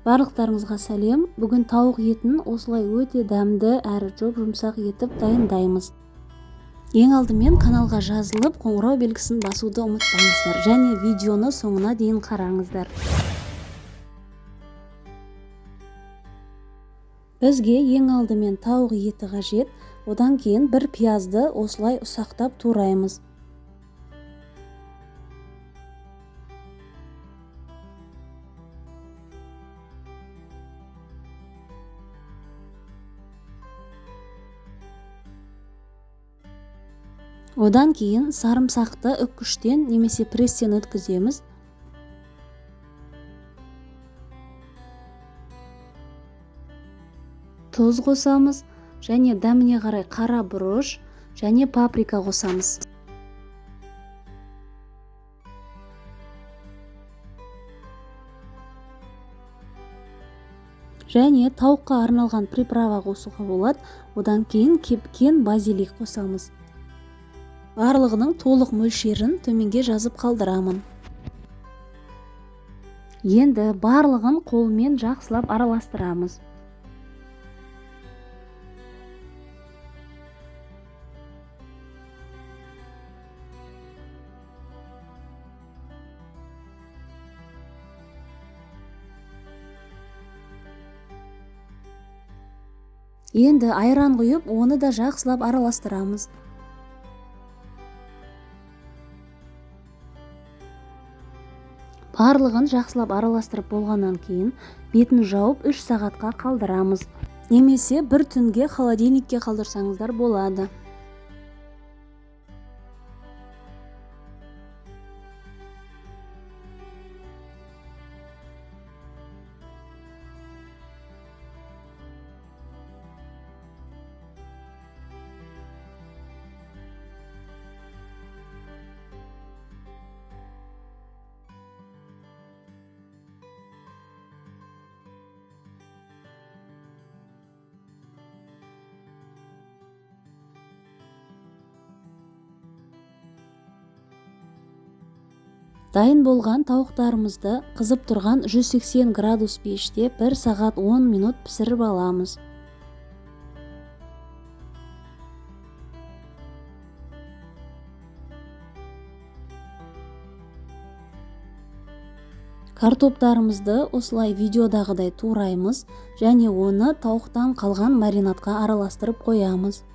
Барлықтарыңызға сәлем. Бүгін тауық етін осылай өте дәмді әрі жоп-жұмсақ етіп дайындаймыз. Ең алдымен каналға жазылып, қоңырау белгісін басуды ұмытпаңыздар және видеоны соңына дейін қараңыздар. Бізге ең алдымен тауық еті қажет, одан кейін бір пиязды осылай ұсақтап тураймыз. Одан кейін сарымсақты үккіштен немесе пресстен өткіземіз. Тұз қосамыз және дәміне қарай қара бұрыш және паприка қосамыз. Және тауыққа арналған приправа қосуға болады. Одан кейін кепкен базилик қосамыз. Барлығының толық мөлшерін төменге жазып қалдырамын. Енді барлығын қолмен жақсылап араластырамыз. Енді айран құйып, оны да жақсылап араластырамыз. Барлығын жақсылап араластырып болғаннан кейін бетін жауып 3 сағатқа қалдырамыз. Немесе бір түнге холодильникке қалдырсаңыздар болады. Дайын болған тауықтарымызды қызып тұрған 180 градус пеште 1 сағат 10 минут пісіріп аламыз. Картоптарымызды осылай видеодағыдай тураймыз және оны тауықтан қалған маринадқа араластырып қоямыз.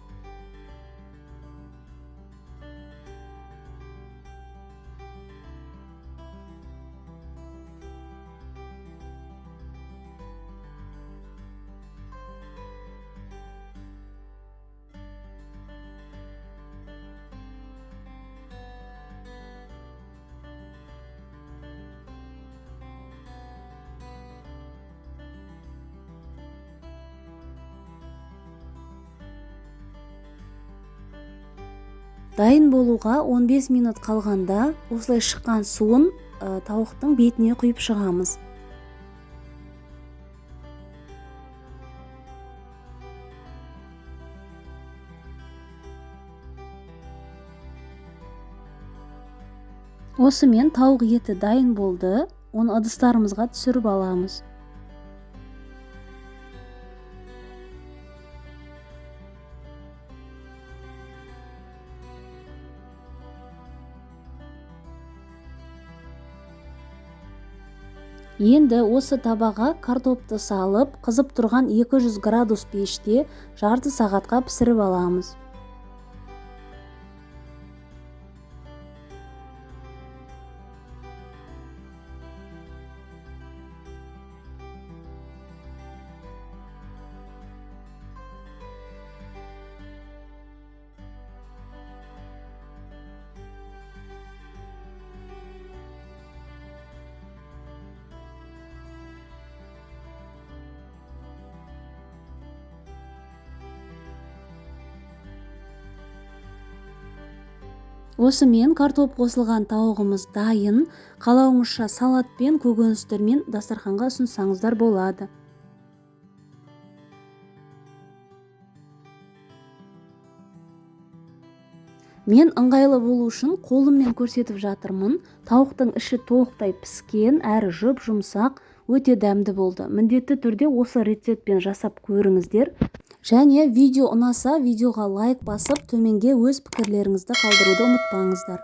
Дайын болуға 15 минут қалғанда осылай шыққан суын тауықтың бетіне құйып шығамыз. Осымен тауық еті дайын болды. Оны ыдыстарымызға түсіріп аламыз. Енді осы табаға картопты салып, қызып тұрған 200 градус пеште жарты сағатқа пісіріп аламыз. Осымен картоп қосылған тауығымыз дайын. Қалауыңызша салатпен, көкөністермен дастарханға ұсынсаңыздар болады. Мен ыңғайлы болу үшін қолыммен көрсетіп жатырмын. Тауықтың іші толықтай піскен, әрі жұп-жұмсақ, өте дәмді болды. Міндетті түрде осы рецептпен жасап көріңіздер. Және видео ұнаса видеоға лайк басып төменге өз пікірлеріңізді қалдыруды ұмытпаңыздар.